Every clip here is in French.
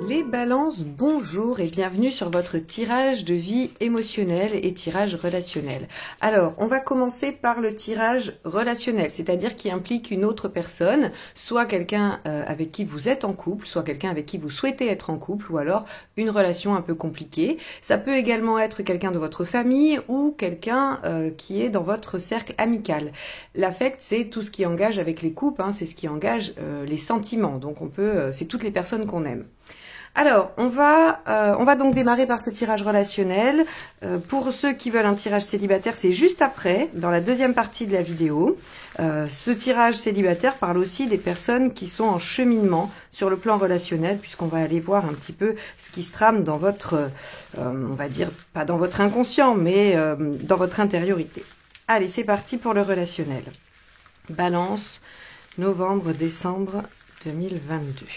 Les balances, bonjour et bienvenue sur votre tirage de vie émotionnelle et tirage relationnel. Alors, on va commencer par le tirage relationnel, c'est-à-dire qui implique une autre personne, soit quelqu'un avec qui vous êtes en couple, soit quelqu'un avec qui vous souhaitez être en couple, ou alors une relation un peu compliquée. Ça peut également être quelqu'un de votre famille ou quelqu'un qui est dans votre cercle amical. L'affect, c'est tout ce qui engage avec les couples, hein, c'est ce qui engage les sentiments, donc c'est toutes les personnes qu'on aime. Alors, on va donc démarrer par ce tirage relationnel. Pour ceux qui veulent un tirage célibataire, c'est juste après, dans la deuxième partie de la vidéo. Ce tirage célibataire parle aussi des personnes qui sont en cheminement sur le plan relationnel, puisqu'on va aller voir un petit peu ce qui se trame dans votre, on va dire, pas dans votre inconscient, mais dans votre intériorité. Allez, c'est parti pour le relationnel. Balance, novembre-décembre 2022.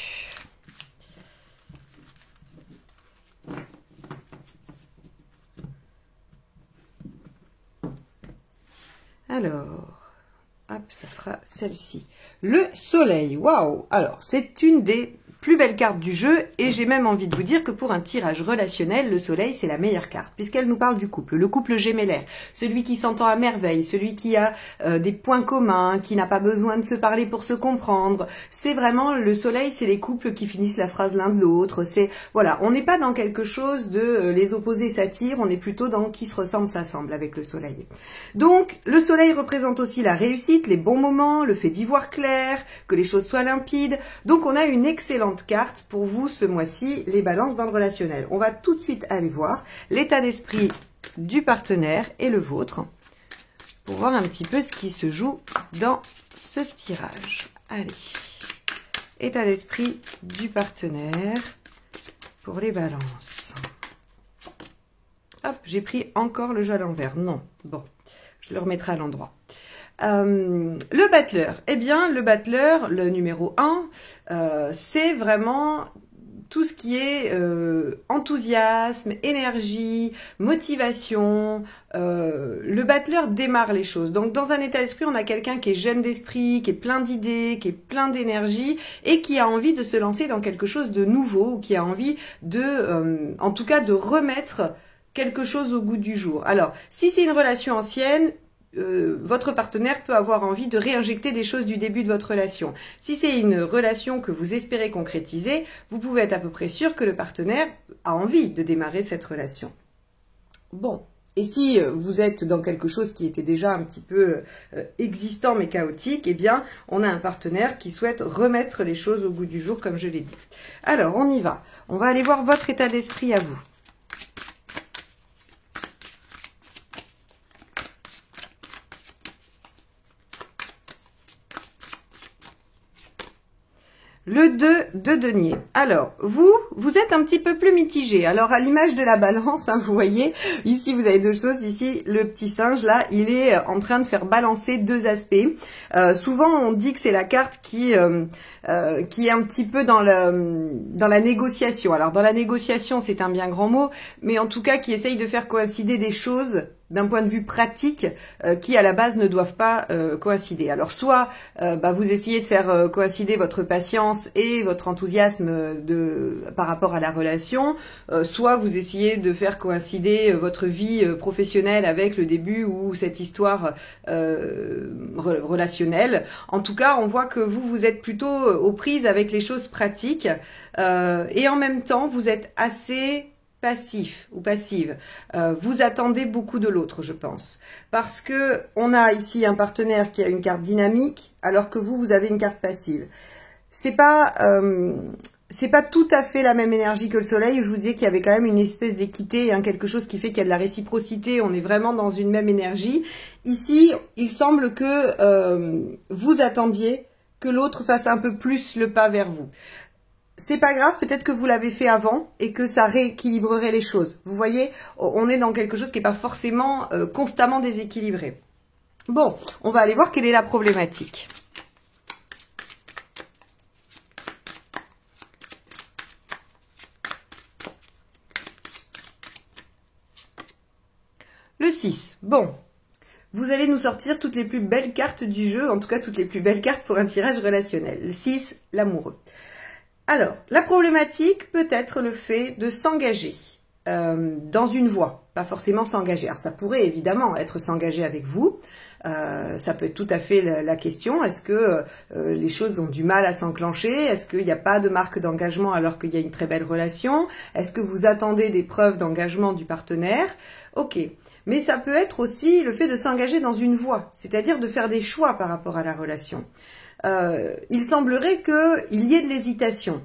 Alors, hop, ça sera celle-ci. Le soleil, waouh! Alors, c'est une des plus belles cartes du jeu et j'ai même envie de vous dire que pour un tirage relationnel, le soleil, c'est la meilleure carte puisqu'elle nous parle du couple, le couple gémellaire, celui qui s'entend à merveille, celui qui a des points communs, qui n'a pas besoin de se parler pour se comprendre. C'est vraiment, le soleil, c'est les couples qui finissent la phrase l'un de l'autre. C'est, voilà, on n'est pas dans quelque chose de les opposés s'attirent, on est plutôt dans qui se ressemble s'assemble avec le soleil. Donc, le soleil représente aussi la réussite, les bons moments, le fait d'y voir clair, que les choses soient limpides. Donc, on a une excellente carte pour vous ce mois-ci, les balances dans le relationnel. On va tout de suite aller voir l'état d'esprit du partenaire et le vôtre pour voir un petit peu ce qui se joue dans ce tirage. Allez, état d'esprit du partenaire pour les balances. Hop, j'ai pris encore le jeu à l'envers. Non, bon, je le remettrai à l'endroit. Le battleur, eh bien le battleur, le numéro 1, c'est vraiment tout ce qui est enthousiasme, énergie, motivation. Le battleur démarre les choses. Donc dans un état d'esprit, on a quelqu'un qui est jeune d'esprit, qui est plein d'idées, qui est plein d'énergie et qui a envie de se lancer dans quelque chose de nouveau, qui a envie de, en tout cas, de remettre quelque chose au goût du jour. Alors, si c'est une relation ancienne, votre partenaire peut avoir envie de réinjecter des choses du début de votre relation. Si c'est une relation que vous espérez concrétiser, vous pouvez être à peu près sûr que le partenaire a envie de démarrer cette relation. Bon, et si vous êtes dans quelque chose qui était déjà un petit peu existant mais chaotique, eh bien, on a un partenaire qui souhaite remettre les choses au goût du jour, comme je l'ai dit. Alors, on y va. On va aller voir votre état d'esprit à vous. Le 2 de denier. Alors, vous êtes un petit peu plus mitigé. Alors, à l'image de la balance, hein, vous voyez, ici, vous avez deux choses. Ici, le petit singe, là, il est en train de faire balancer deux aspects. Souvent, on dit que c'est la carte qui est un petit peu dans la négociation. Alors, dans la négociation, c'est un bien grand mot, mais en tout cas, qui essaye de faire coïncider des choses d'un point de vue pratique qui à la base ne doivent pas coïncider. Alors soit vous essayez de faire coïncider votre patience et votre enthousiasme par rapport à la relation, soit vous essayez de faire coïncider votre vie professionnelle avec le début ou cette histoire relationnelle. En tout cas, on voit que vous êtes plutôt aux prises avec les choses pratiques et en même temps, vous êtes assez passif ou passive. Vous attendez beaucoup de l'autre, je pense. Parce que on a ici un partenaire qui a une carte dynamique, alors que vous avez une carte passive. C'est pas tout à fait la même énergie que le soleil. Je vous disais qu'il y avait quand même une espèce d'équité, hein, quelque chose qui fait qu'il y a de la réciprocité. On est vraiment dans une même énergie. Ici, il semble que vous attendiez que l'autre fasse un peu plus le pas vers vous. C'est pas grave, peut-être que vous l'avez fait avant et que ça rééquilibrerait les choses. Vous voyez, on est dans quelque chose qui n'est pas forcément constamment déséquilibré. Bon, on va aller voir quelle est la problématique. Le 6. Bon, vous allez nous sortir toutes les plus belles cartes du jeu, en tout cas toutes les plus belles cartes pour un tirage relationnel. Le 6, l'amoureux. Alors, la problématique peut être le fait de s'engager dans une voie, pas forcément s'engager. Alors, ça pourrait évidemment être s'engager avec vous. Ça peut être tout à fait la question. Est-ce que les choses ont du mal à s'enclencher? Est-ce qu'il n'y a pas de marque d'engagement alors qu'il y a une très belle relation? Est-ce que vous attendez des preuves d'engagement du partenaire? Ok. Mais ça peut être aussi le fait de s'engager dans une voie, c'est-à-dire de faire des choix par rapport à la relation. Il semblerait qu'il y ait de l'hésitation.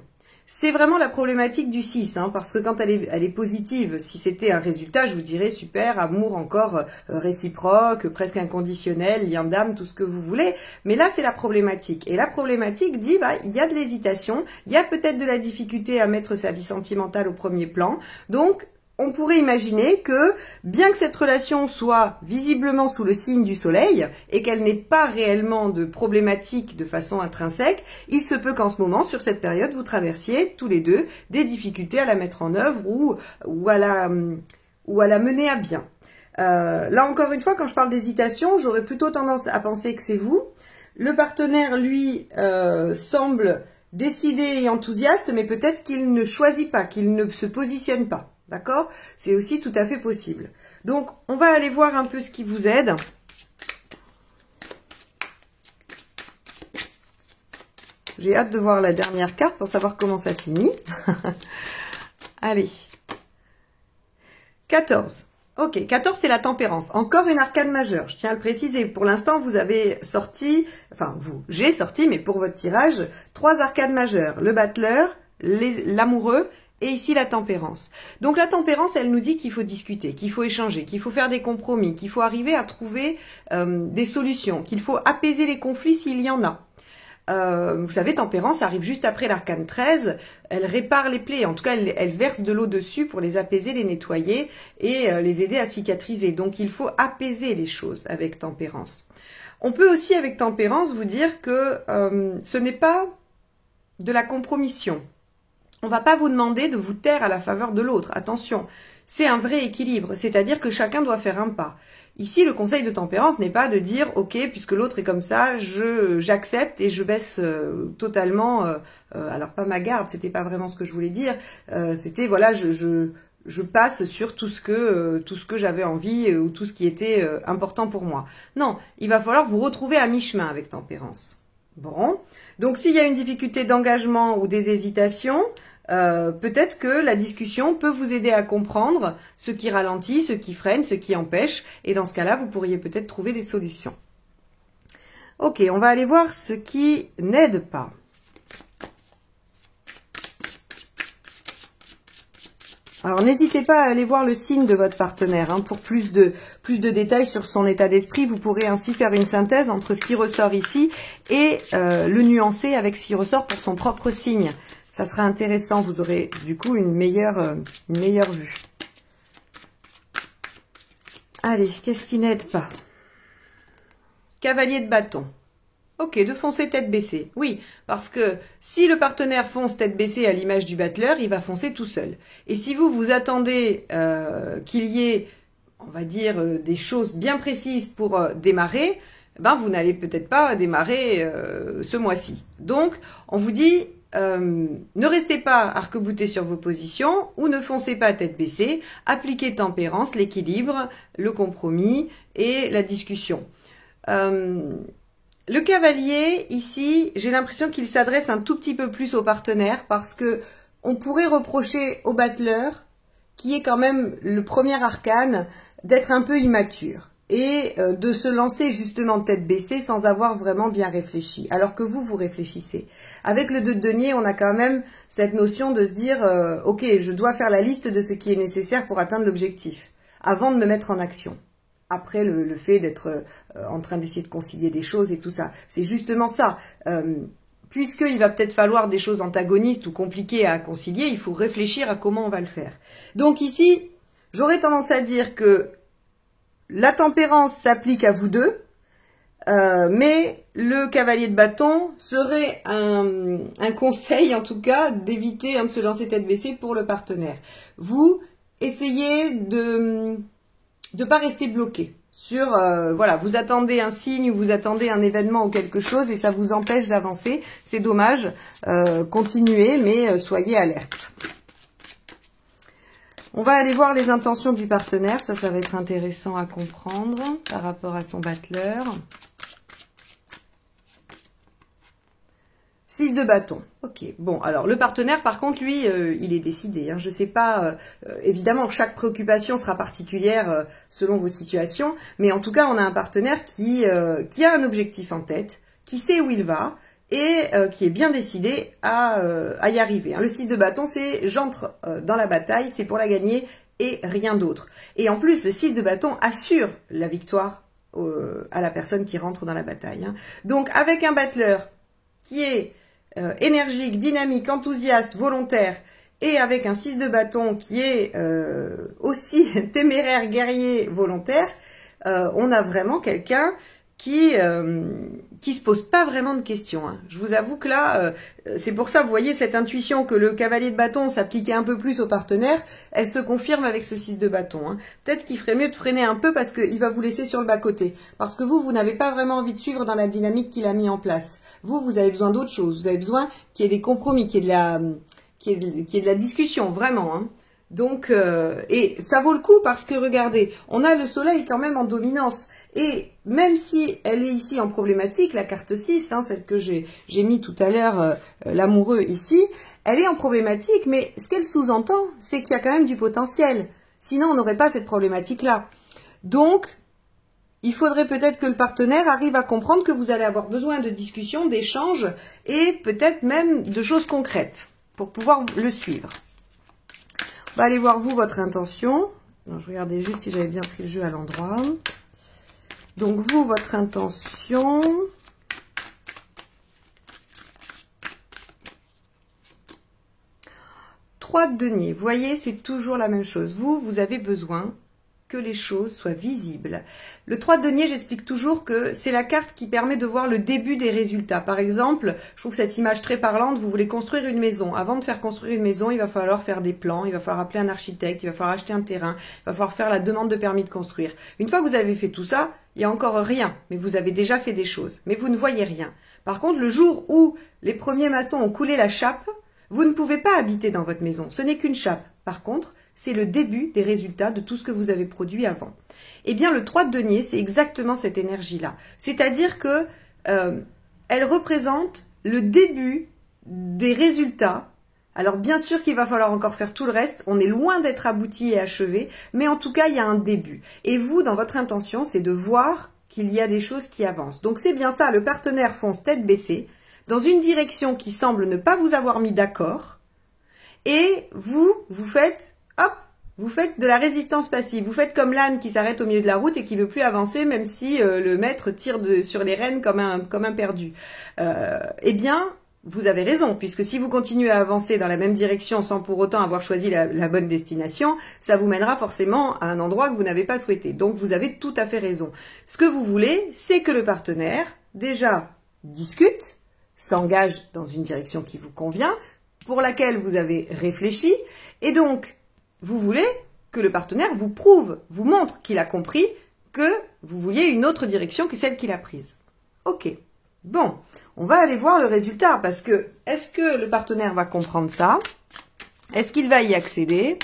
C'est vraiment la problématique du 6, hein, parce que quand elle est positive, si c'était un résultat, je vous dirais super, amour encore réciproque, presque inconditionnel, lien d'âme, tout ce que vous voulez. Mais là, c'est la problématique. Et la problématique dit, bah, il y a de l'hésitation, il y a peut-être de la difficulté à mettre sa vie sentimentale au premier plan. Donc, on pourrait imaginer que, bien que cette relation soit visiblement sous le signe du soleil et qu'elle n'ait pas réellement de problématique de façon intrinsèque, il se peut qu'en ce moment, sur cette période, vous traversiez tous les deux des difficultés à la mettre en œuvre ou à la mener à bien. Là, encore une fois, quand je parle d'hésitation, j'aurais plutôt tendance à penser que c'est vous. Le partenaire, lui, semble décidé et enthousiaste, mais peut-être qu'il ne choisit pas, qu'il ne se positionne pas. D'accord? C'est aussi tout à fait possible. Donc, on va aller voir un peu ce qui vous aide. J'ai hâte de voir la dernière carte pour savoir comment ça finit. Allez. 14. Ok, 14, c'est la tempérance. Encore une arcane majeure, je tiens à le préciser. Pour l'instant, vous avez sorti, enfin j'ai sorti, mais pour votre tirage, 3 arcanes majeures. Le battleur, l'amoureux, et ici la tempérance. Donc la tempérance, elle nous dit qu'il faut discuter, qu'il faut échanger, qu'il faut faire des compromis, qu'il faut arriver à trouver des solutions, qu'il faut apaiser les conflits s'il y en a. Vous savez, tempérance arrive juste après l'arcane 13, elle répare les plaies, en tout cas elle verse de l'eau dessus pour les apaiser, les nettoyer et les aider à cicatriser. Donc il faut apaiser les choses avec tempérance. On peut aussi avec tempérance vous dire que ce n'est pas de la compromission. On va pas vous demander de vous taire à la faveur de l'autre. Attention, c'est un vrai équilibre, c'est-à-dire que chacun doit faire un pas. Ici, le conseil de tempérance n'est pas de dire « Ok, puisque l'autre est comme ça, j'accepte et je baisse totalement... alors, pas ma garde, c'était pas vraiment ce que je voulais dire. C'était, voilà, je passe sur tout ce que j'avais envie ou tout ce qui était important pour moi. » Non, il va falloir vous retrouver à mi-chemin avec tempérance. Bon, donc s'il y a une difficulté d'engagement ou des hésitations... peut-être que la discussion peut vous aider à comprendre ce qui ralentit, ce qui freine, ce qui empêche, et dans ce cas-là, vous pourriez peut-être trouver des solutions. Ok, on va aller voir ce qui n'aide pas. Alors, n'hésitez pas à aller voir le signe de votre partenaire hein, pour plus de détails sur son état d'esprit. Vous pourrez ainsi faire une synthèse entre ce qui ressort ici et le nuancer avec ce qui ressort pour son propre signe. Ça sera intéressant, vous aurez du coup une meilleure vue. Allez, qu'est-ce qui n'aide pas? Cavalier de bâton. Ok, de foncer tête baissée. Oui, parce que si le partenaire fonce tête baissée à l'image du battleur, il va foncer tout seul. Et si vous attendez qu'il y ait, on va dire, des choses bien précises pour démarrer, ben vous n'allez peut-être pas démarrer ce mois-ci. Donc, on vous dit... ne restez pas arc-boutés sur vos positions ou ne foncez pas tête baissée, appliquez tempérance, l'équilibre, le compromis et la discussion. Le cavalier, ici, j'ai l'impression qu'il s'adresse un tout petit peu plus au partenaire parce que on pourrait reprocher au battleur, qui est quand même le premier arcane, d'être un peu immature et de se lancer justement tête baissée sans avoir vraiment bien réfléchi, alors que vous réfléchissez. Avec le 2 de denier, on a quand même cette notion de se dire « Ok, je dois faire la liste de ce qui est nécessaire pour atteindre l'objectif, avant de me mettre en action. » Après le fait d'être en train d'essayer de concilier des choses et tout ça. C'est justement ça. Puisqu'il va peut-être falloir des choses antagonistes ou compliquées à concilier, il faut réfléchir à comment on va le faire. Donc ici, j'aurais tendance à dire que la tempérance s'applique à vous deux, mais le cavalier de bâton serait un conseil, en tout cas, d'éviter de se lancer tête baissée pour le partenaire. Vous essayez de ne pas rester bloqué sur, voilà, vous attendez un signe ou vous attendez un événement ou quelque chose et ça vous empêche d'avancer. C'est dommage. Continuez, mais soyez alerte. On va aller voir les intentions du partenaire. Ça va être intéressant à comprendre par rapport à son battleur. 6 de bâton. Ok, bon, alors le partenaire, par contre, lui, il est décidé. Hein. Je sais pas, évidemment, chaque préoccupation sera particulière selon vos situations, mais en tout cas, on a un partenaire qui a un objectif en tête, qui sait où il va et qui est bien décidé à y arriver. Hein. Le 6 de bâton, c'est j'entre dans la bataille, c'est pour la gagner et rien d'autre. Et en plus, le 6 de bâton assure la victoire à la personne qui rentre dans la bataille. Hein. Donc, avec un battleur qui est énergique, dynamique, enthousiaste, volontaire, et avec un 6 de bâton qui est aussi téméraire, guerrier, volontaire, on a vraiment quelqu'un qui se pose pas vraiment de questions. Hein. Je vous avoue que là, c'est pour ça, vous voyez, cette intuition que le cavalier de bâton s'appliquait un peu plus au partenaire, elle se confirme avec ce 6 de bâton. Hein. Peut-être qu'il ferait mieux de freiner un peu parce qu'il va vous laisser sur le bas-côté. Parce que vous n'avez pas vraiment envie de suivre dans la dynamique qu'il a mis en place. Vous avez besoin d'autre chose. Vous avez besoin qu'il y ait des compromis, qu'il y ait de la discussion, vraiment. Hein. Donc, et ça vaut le coup parce que, regardez, on a le soleil quand même en dominance. Et même si elle est ici en problématique, la carte 6, hein, celle que j'ai mis tout à l'heure, l'amoureux ici, elle est en problématique, mais ce qu'elle sous-entend, c'est qu'il y a quand même du potentiel. Sinon, on n'aurait pas cette problématique-là. Donc, il faudrait peut-être que le partenaire arrive à comprendre que vous allez avoir besoin de discussions, d'échanges et peut-être même de choses concrètes pour pouvoir le suivre. On va aller voir, vous, votre intention. Non, je regardais juste si j'avais bien pris le jeu à l'endroit. Donc, vous, votre intention. Trois de denier. Vous voyez, c'est toujours la même chose. Vous avez besoin que les choses soient visibles. Le 3 de denier, j'explique toujours que c'est la carte qui permet de voir le début des résultats. Par exemple, je trouve cette image très parlante, vous voulez construire une maison. Avant de faire construire une maison, il va falloir faire des plans, il va falloir appeler un architecte, il va falloir acheter un terrain, il va falloir faire la demande de permis de construire. Une fois que vous avez fait tout ça, il n'y a encore rien, mais vous avez déjà fait des choses. Mais vous ne voyez rien. Par contre, le jour où les premiers maçons ont coulé la chape, vous ne pouvez pas habiter dans votre maison. Ce n'est qu'une chape. Par contre, c'est le début des résultats de tout ce que vous avez produit avant. Eh bien, le 3 de denier, c'est exactement cette énergie-là. C'est-à-dire que elle représente le début des résultats. Alors, bien sûr qu'il va falloir encore faire tout le reste. On est loin d'être abouti et achevé, mais en tout cas, il y a un début. Et vous, dans votre intention, c'est de voir qu'il y a des choses qui avancent. Donc, c'est bien ça. Le partenaire fonce tête baissée dans une direction qui semble ne pas vous avoir mis d'accord. Et vous faites... Hop, vous faites de la résistance passive. Vous faites comme l'âne qui s'arrête au milieu de la route et qui veut plus avancer, même si le maître tire sur les rênes comme un perdu. Eh bien, vous avez raison, puisque si vous continuez à avancer dans la même direction sans pour autant avoir choisi la bonne destination, ça vous mènera forcément à un endroit que vous n'avez pas souhaité. Donc, vous avez tout à fait raison. Ce que vous voulez, c'est que le partenaire, déjà, discute, s'engage dans une direction qui vous convient, pour laquelle vous avez réfléchi, et donc, vous voulez que le partenaire vous prouve, vous montre qu'il a compris que vous vouliez une autre direction que celle qu'il a prise. Ok. Bon, on va aller voir le résultat parce que est-ce que le partenaire va comprendre ça? Est-ce qu'il va y accéder?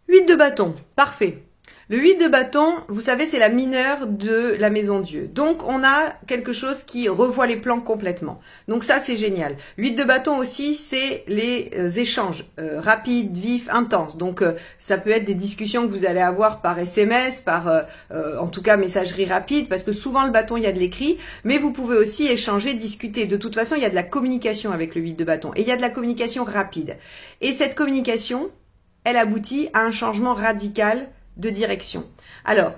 Huit de bâton, parfait. Le 8 de bâton, vous savez, c'est la mineure de la maison Dieu. Donc, on a quelque chose qui revoit les plans complètement. Donc, ça, c'est génial. 8 de bâton aussi, c'est les échanges rapides, vifs, intenses. Donc, ça peut être des discussions que vous allez avoir par SMS, par, en tout cas, messagerie rapide, parce que souvent, le bâton, il y a de l'écrit. Mais vous pouvez aussi échanger, discuter. De toute façon, il y a de la communication avec le 8 de bâton. Et il y a de la communication rapide. Et cette communication, elle aboutit à un changement radical de direction. Alors,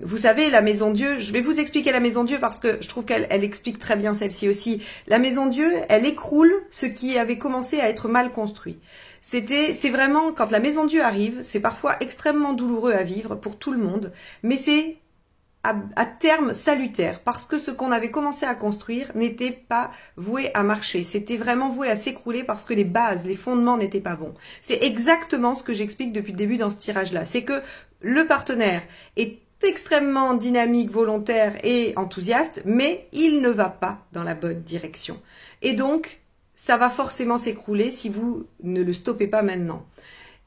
vous savez, la maison Dieu, je vais vous expliquer la maison Dieu parce que je trouve qu'elle explique très bien celle-ci aussi. La maison Dieu, elle écroule ce qui avait commencé à être mal construit. C'est vraiment, quand la maison Dieu arrive, c'est parfois extrêmement douloureux à vivre pour tout le monde, mais c'est à terme salutaire, parce que ce qu'on avait commencé à construire n'était pas voué à marcher, c'était vraiment voué à s'écrouler parce que les bases, les fondements n'étaient pas bons. C'est exactement ce que j'explique depuis le début dans ce tirage-là, c'est que le partenaire est extrêmement dynamique, volontaire et enthousiaste, mais il ne va pas dans la bonne direction. Et donc, ça va forcément s'écrouler si vous ne le stoppez pas maintenant.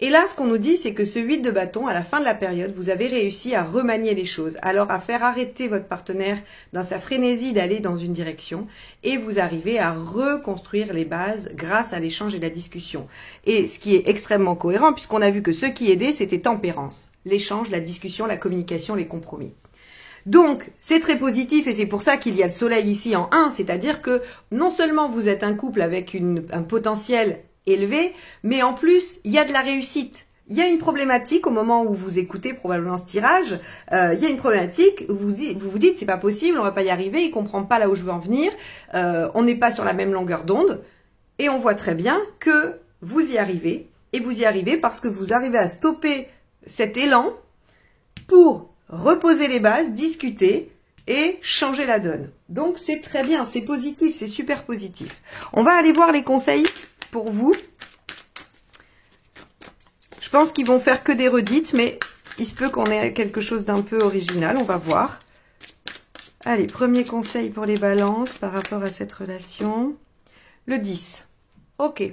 Et là, ce qu'on nous dit, c'est que ce 8 de bâton, à la fin de la période, vous avez réussi à remanier les choses, alors à faire arrêter votre partenaire dans sa frénésie d'aller dans une direction, et vous arrivez à reconstruire les bases grâce à l'échange et la discussion. Et ce qui est extrêmement cohérent, puisqu'on a vu que ce qui aidait, c'était tempérance, l'échange, la discussion, la communication, les compromis. Donc, c'est très positif et c'est pour ça qu'il y a le soleil ici en 1, c'est-à-dire que non seulement vous êtes un couple avec un potentiel élevé, mais en plus, il y a de la réussite. Il y a une problématique au moment où vous écoutez probablement ce tirage, il y a une problématique, vous vous dites c'est pas possible, on va pas y arriver, il comprend pas là où je veux en venir, on n'est pas sur la même longueur d'onde, et on voit très bien que vous y arrivez, et vous y arrivez parce que vous arrivez à stopper cet élan pour reposer les bases, discuter et changer la donne. Donc c'est très bien, c'est positif, c'est super positif. On va aller voir les conseils pour vous. Je pense qu'ils vont faire que des redites, mais il se peut qu'on ait quelque chose d'un peu original, on va voir. Allez, premier conseil pour les balances par rapport à cette relation. Le 10. Ok.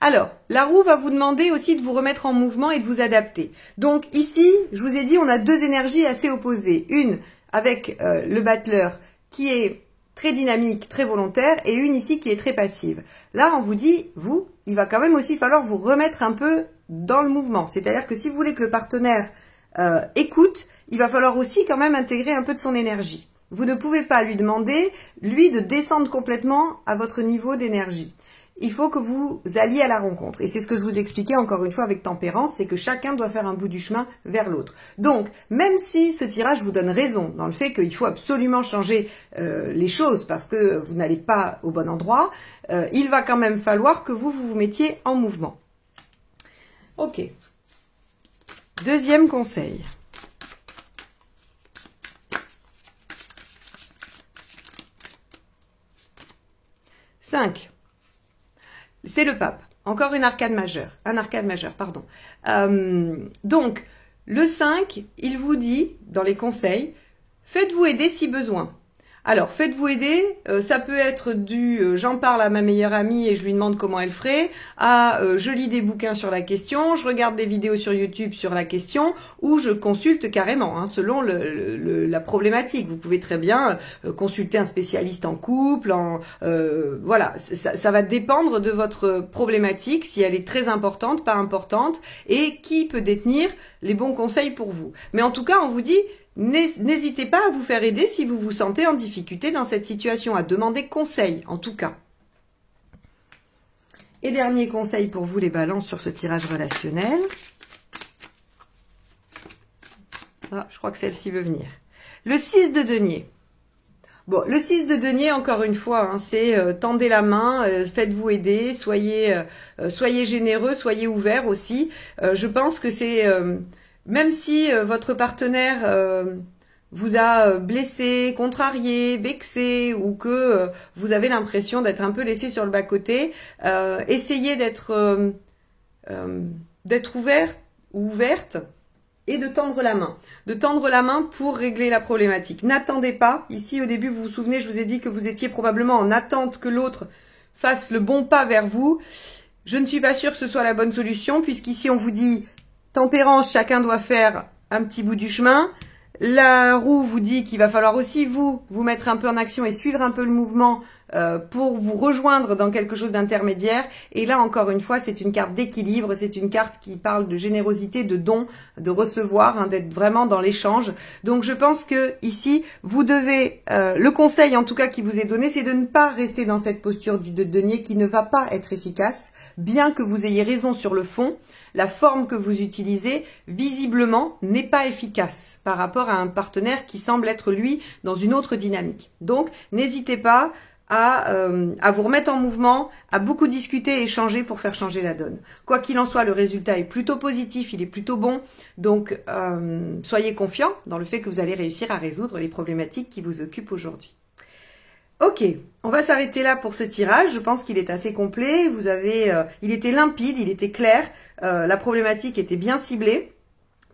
Alors, la roue va vous demander aussi de vous remettre en mouvement et de vous adapter. Donc ici, je vous ai dit, on a deux énergies assez opposées. Une avec le battleur qui est très dynamique, très volontaire, et une ici qui est très passive. Là, on vous dit, vous, il va quand même aussi falloir vous remettre un peu dans le mouvement. C'est-à-dire que si vous voulez que le partenaire écoute, il va falloir aussi quand même intégrer un peu de son énergie. Vous ne pouvez pas lui demander, lui, de descendre complètement à votre niveau d'énergie. Il faut que vous alliez à la rencontre. Et c'est ce que je vous expliquais encore une fois avec tempérance, c'est que chacun doit faire un bout du chemin vers l'autre. Donc, même si ce tirage vous donne raison dans le fait qu'il faut absolument changer les choses parce que vous n'allez pas au bon endroit, il va quand même falloir que vous vous mettiez en mouvement. Ok. Deuxième conseil. C'est le pape. Encore une arcade majeure. Un arcade majeur, pardon. Donc, le 5, il vous dit, dans les conseils, faites-vous aider si besoin. Alors, faites-vous aider, ça peut être du j'en parle à ma meilleure amie et je lui demande comment elle ferait, à je lis des bouquins sur la question, je regarde des vidéos sur YouTube sur la question, ou je consulte carrément, hein, selon la problématique. Vous pouvez très bien consulter un spécialiste en couple, voilà, ça va dépendre de votre problématique, si elle est très importante, pas importante, et qui peut détenir les bons conseils pour vous. Mais en tout cas, on vous dit, n'hésitez pas à vous faire aider si vous vous sentez en difficulté dans cette situation, à demander conseil, en tout cas. Et dernier conseil pour vous, les balances, sur ce tirage relationnel. Ah, je crois que celle-ci veut venir. Le 6 de denier. Bon, le 6 de denier, encore une fois, hein, c'est tendez la main, faites-vous aider, soyez généreux, soyez ouverts aussi. Je pense que c'est... même si votre partenaire vous a blessé, contrarié, vexé, ou que vous avez l'impression d'être un peu laissé sur le bas-côté, essayez d'être ouvert ou ouverte et de tendre la main. De tendre la main pour régler la problématique. N'attendez pas. Ici, au début, vous vous souvenez, je vous ai dit que vous étiez probablement en attente que l'autre fasse le bon pas vers vous. Je ne suis pas sûre que ce soit la bonne solution, puisqu'ici, on vous dit... Tempérance, chacun doit faire un petit bout du chemin. La roue vous dit qu'il va falloir aussi vous mettre un peu en action et suivre un peu le mouvement pour vous rejoindre dans quelque chose d'intermédiaire. Et là, encore une fois, c'est une carte d'équilibre, c'est une carte qui parle de générosité, de don, de recevoir, hein, d'être vraiment dans l'échange. Donc, je pense que ici, vous devez, le conseil en tout cas qui vous est donné, c'est de ne pas rester dans cette posture du denier qui ne va pas être efficace, bien que vous ayez raison sur le fond. La forme que vous utilisez, visiblement, n'est pas efficace par rapport à un partenaire qui semble être, lui, dans une autre dynamique. Donc, n'hésitez pas à vous remettre en mouvement, à beaucoup discuter et échanger pour faire changer la donne. Quoi qu'il en soit, le résultat est plutôt positif, il est plutôt bon. Donc, soyez confiants dans le fait que vous allez réussir à résoudre les problématiques qui vous occupent aujourd'hui. Ok, on va s'arrêter là pour ce tirage. Je pense qu'il est assez complet. Il était limpide, il était clair. La problématique était bien ciblée.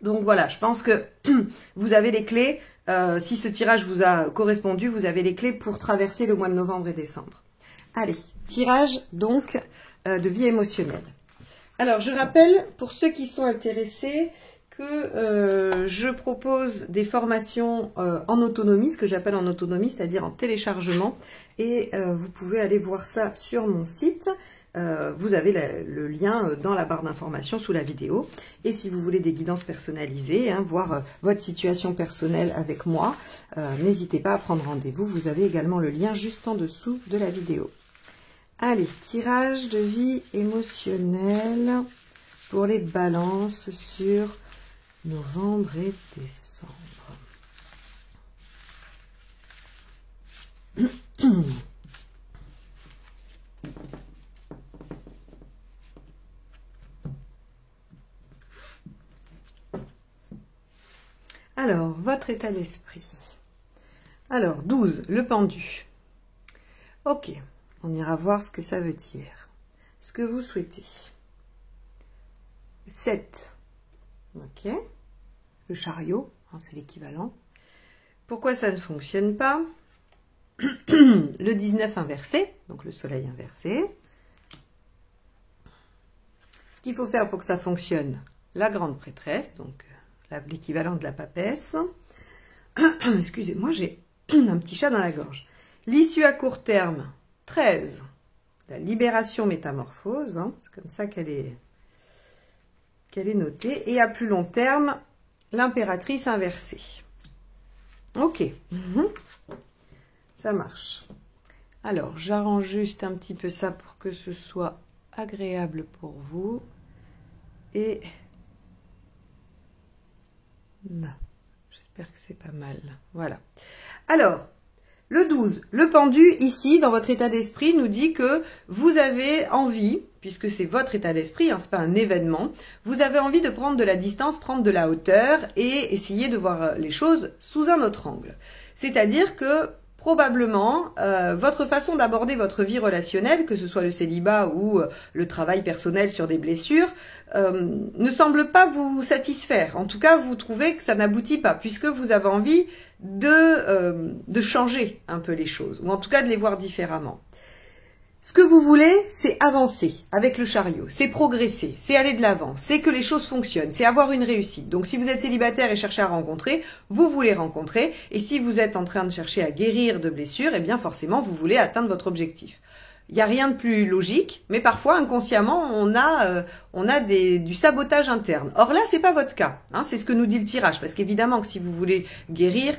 Donc voilà, je pense que vous avez les clés. Si ce tirage vous a correspondu, vous avez les clés pour traverser le mois de novembre et décembre. Allez, tirage donc de vie émotionnelle. Alors, je rappelle, pour ceux qui sont intéressés, que je propose des formations en autonomie, ce que j'appelle en autonomie, c'est-à-dire en téléchargement. Et vous pouvez aller voir ça sur mon site. Vous avez le lien dans la barre d'information sous la vidéo. Et si vous voulez des guidances personnalisées, voir votre situation personnelle avec moi, n'hésitez pas à prendre rendez-vous. Vous avez également le lien juste en dessous de la vidéo. Allez, tirage de vie émotionnelle pour les balances sur novembre et décembre. Alors, votre état d'esprit. Alors, 12, le pendu. Ok, on ira voir ce que ça veut dire. Ce que vous souhaitez. 7, ok. Le chariot, c'est l'équivalent. Pourquoi ça ne fonctionne pas? Le 19 inversé, donc le soleil inversé. Ce qu'il faut faire pour que ça fonctionne, la grande prêtresse, donc l'équivalent de la papesse. Excusez-moi, j'ai un petit chat dans la gorge. L'issue à court terme, 13. La libération métamorphose, c'est comme ça qu'elle est notée. Et à plus long terme, l'impératrice inversée. Ok, ça marche. Alors, j'arrange juste un petit peu ça pour que ce soit agréable pour vous. Et là, j'espère que c'est pas mal. Voilà. Alors, le 12, le pendu, ici, dans votre état d'esprit, nous dit que vous avez envie, puisque c'est votre état d'esprit, c'est pas un événement, vous avez envie de prendre de la distance, prendre de la hauteur et essayer de voir les choses sous un autre angle. C'est-à-dire que probablement, votre façon d'aborder votre vie relationnelle, que ce soit le célibat ou le travail personnel sur des blessures, ne semble pas vous satisfaire. En tout cas, vous trouvez que ça n'aboutit pas, puisque vous avez envie de changer un peu les choses, ou en tout cas de les voir différemment. Ce que vous voulez, c'est avancer avec le chariot, c'est progresser, c'est aller de l'avant, c'est que les choses fonctionnent, c'est avoir une réussite. Donc si vous êtes célibataire et cherchez à rencontrer, vous voulez rencontrer. Et si vous êtes en train de chercher à guérir de blessures, eh bien forcément, vous voulez atteindre votre objectif. Il n'y a rien de plus logique, mais parfois, inconsciemment, on a du sabotage interne. Or là, c'est pas votre cas. C'est ce que nous dit le tirage. Parce qu'évidemment que si vous voulez guérir,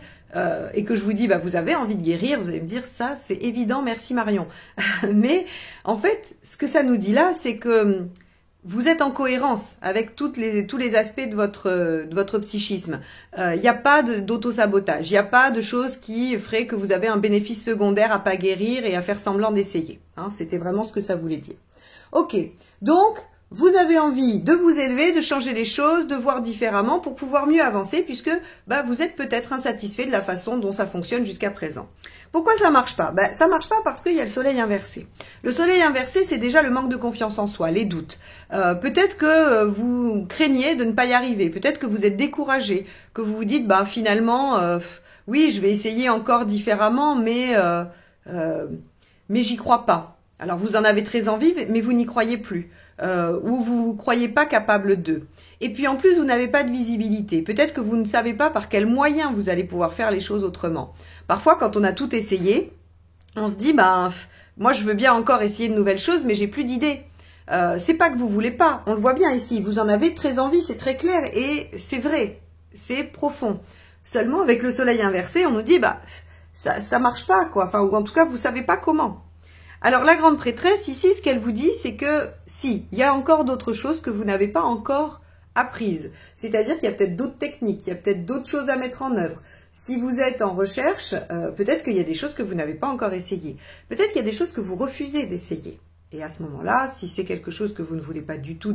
et que je vous dis, vous avez envie de guérir, vous allez me dire, ça, c'est évident, merci Marion. Mais en fait, ce que ça nous dit là, c'est que vous êtes en cohérence avec tous les aspects de votre psychisme. Il n'y a pas d'auto-sabotage, il n'y a pas de choses qui feraient que vous avez un bénéfice secondaire à pas guérir et à faire semblant d'essayer. C'était vraiment ce que ça voulait dire. Ok, donc vous avez envie de vous élever, de changer les choses, de voir différemment pour pouvoir mieux avancer puisque vous êtes peut-être insatisfait de la façon dont ça fonctionne jusqu'à présent. Pourquoi ça marche pas? Ça marche pas parce qu'il y a le soleil inversé. Le soleil inversé, c'est déjà le manque de confiance en soi, les doutes. Peut-être que vous craignez de ne pas y arriver. Peut-être que vous êtes découragé, que vous vous dites, finalement, oui, je vais essayer encore différemment, mais j'y crois pas. Alors, vous en avez très envie, mais vous n'y croyez plus. Ou vous ne croyez pas capable d'eux. Et puis, en plus, vous n'avez pas de visibilité. Peut-être que vous ne savez pas par quels moyens vous allez pouvoir faire les choses autrement. Parfois, quand on a tout essayé, on se dit, moi, je veux bien encore essayer de nouvelles choses, mais j'ai plus d'idées. C'est pas que vous voulez pas. On le voit bien ici. Vous en avez très envie, c'est très clair. Et c'est vrai. C'est profond. Seulement, avec le soleil inversé, on nous dit, ça marche pas, quoi. Ou en tout cas, vous savez pas comment. Alors, la grande prêtresse, ici, ce qu'elle vous dit, c'est que si, il y a encore d'autres choses que vous n'avez pas encore apprise. C'est-à-dire qu'il y a peut-être d'autres techniques, il y a peut-être d'autres choses à mettre en œuvre. Si vous êtes en recherche, peut-être qu'il y a des choses que vous n'avez pas encore essayées. Peut-être qu'il y a des choses que vous refusez d'essayer. Et à ce moment-là, si c'est quelque chose que vous ne voulez pas du tout,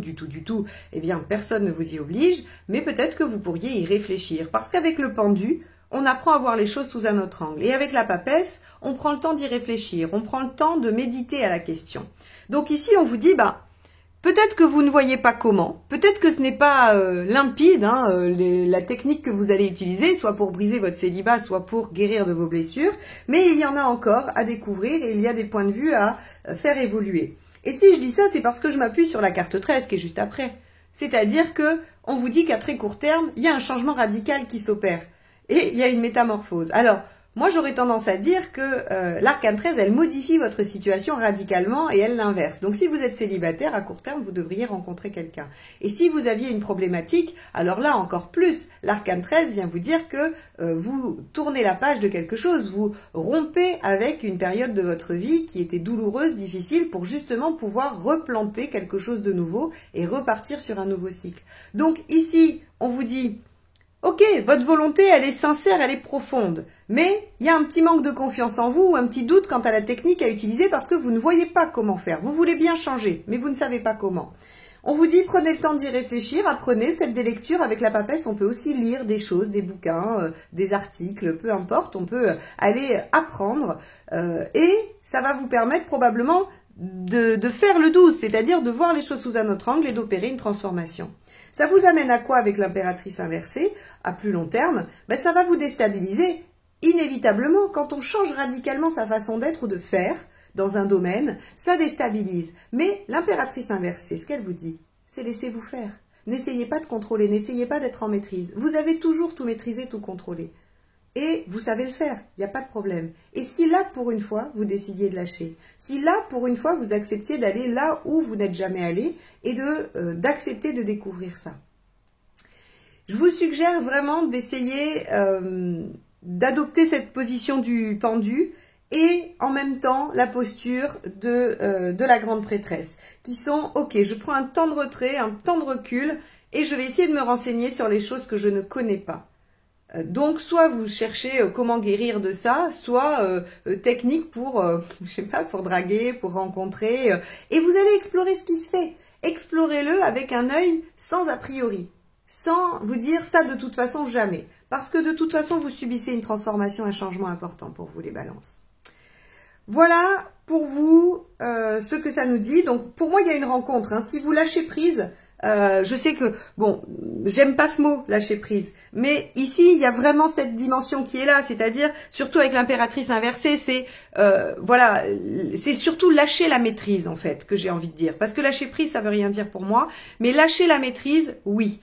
eh bien, personne ne vous y oblige, mais peut-être que vous pourriez y réfléchir. Parce qu'avec le pendu, on apprend à voir les choses sous un autre angle. Et avec la papesse, on prend le temps d'y réfléchir, on prend le temps de méditer à la question. Donc ici, on vous dit, peut-être que vous ne voyez pas comment, peut-être que ce n'est pas limpide, la technique que vous allez utiliser, soit pour briser votre célibat, soit pour guérir de vos blessures, mais il y en a encore à découvrir et il y a des points de vue à faire évoluer. Et si je dis ça, c'est parce que je m'appuie sur la carte 13 qui est juste après. C'est-à-dire que on vous dit qu'à très court terme, il y a un changement radical qui s'opère et il y a une métamorphose. Alors, moi, j'aurais tendance à dire que l'arcane 13, elle modifie votre situation radicalement et elle l'inverse. Donc, si vous êtes célibataire, à court terme, vous devriez rencontrer quelqu'un. Et si vous aviez une problématique, alors là, encore plus, l'arcane 13 vient vous dire que vous tournez la page de quelque chose, vous rompez avec une période de votre vie qui était douloureuse, difficile, pour justement pouvoir replanter quelque chose de nouveau et repartir sur un nouveau cycle. Donc, ici, on vous dit... Ok, votre volonté, elle est sincère, elle est profonde, mais il y a un petit manque de confiance en vous ou un petit doute quant à la technique à utiliser parce que vous ne voyez pas comment faire. Vous voulez bien changer, mais vous ne savez pas comment. On vous dit, prenez le temps d'y réfléchir, apprenez, faites des lectures. Avec la papesse, on peut aussi lire des choses, des bouquins, des articles, peu importe, on peut aller apprendre et ça va vous permettre probablement de faire le 12, c'est-à-dire de voir les choses sous un autre angle et d'opérer une transformation. Ça vous amène à quoi avec l'impératrice inversée, à plus long terme? Ça va vous déstabiliser. Inévitablement, quand on change radicalement sa façon d'être ou de faire dans un domaine, ça déstabilise. Mais l'impératrice inversée, ce qu'elle vous dit, c'est laissez-vous faire. N'essayez pas de contrôler, n'essayez pas d'être en maîtrise. Vous avez toujours tout maîtrisé, tout contrôlé. Et vous savez le faire, il n'y a pas de problème. Et si là, pour une fois, vous décidiez de lâcher, si là, pour une fois, vous acceptiez d'aller là où vous n'êtes jamais allé et d'accepter de découvrir ça. Je vous suggère vraiment d'essayer d'adopter cette position du pendu et en même temps la posture de la grande prêtresse, qui sont, ok, je prends un temps de retrait, un temps de recul et je vais essayer de me renseigner sur les choses que je ne connais pas. Donc, soit vous cherchez comment guérir de ça, soit technique pour, je sais pas, pour draguer, pour rencontrer. Et vous allez explorer ce qui se fait. Explorez-le avec un œil sans a priori, sans vous dire ça de toute façon jamais. Parce que de toute façon, vous subissez une transformation, un changement important pour vous les balances. Voilà pour vous ce que ça nous dit. Donc, pour moi, il y a une rencontre. Hein. Si vous lâchez prise... je sais que, bon, j'aime pas ce mot, lâcher prise, mais ici, il y a vraiment cette dimension qui est là, c'est-à-dire, surtout avec l'impératrice inversée, c'est, voilà, c'est surtout lâcher la maîtrise, en fait, que j'ai envie de dire, parce que lâcher prise, ça veut rien dire pour moi, mais lâcher la maîtrise, oui,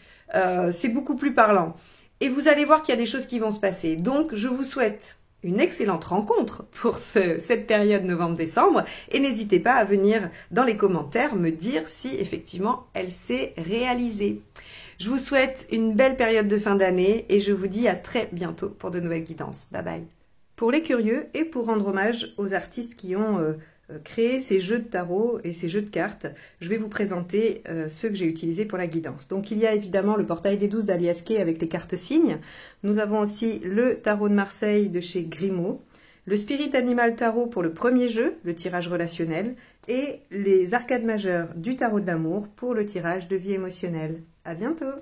c'est beaucoup plus parlant, et vous allez voir qu'il y a des choses qui vont se passer, donc je vous souhaite une excellente rencontre pour cette période novembre-décembre et n'hésitez pas à venir dans les commentaires me dire si effectivement elle s'est réalisée. Je vous souhaite une belle période de fin d'année et je vous dis à très bientôt pour de nouvelles guidances. Bye bye. Pour les curieux et pour rendre hommage aux artistes qui ont créé ces jeux de tarot et ces jeux de cartes, je vais vous présenter ceux que j'ai utilisés pour la guidance. Donc il y a évidemment le portail des 12 d'Alias Kay avec les cartes signes. Nous avons aussi le tarot de Marseille de chez Grimaud, le Spirit Animal Tarot pour le premier jeu, le tirage relationnel, et les arcades majeures du tarot de l'amour pour le tirage de vie émotionnelle. À bientôt!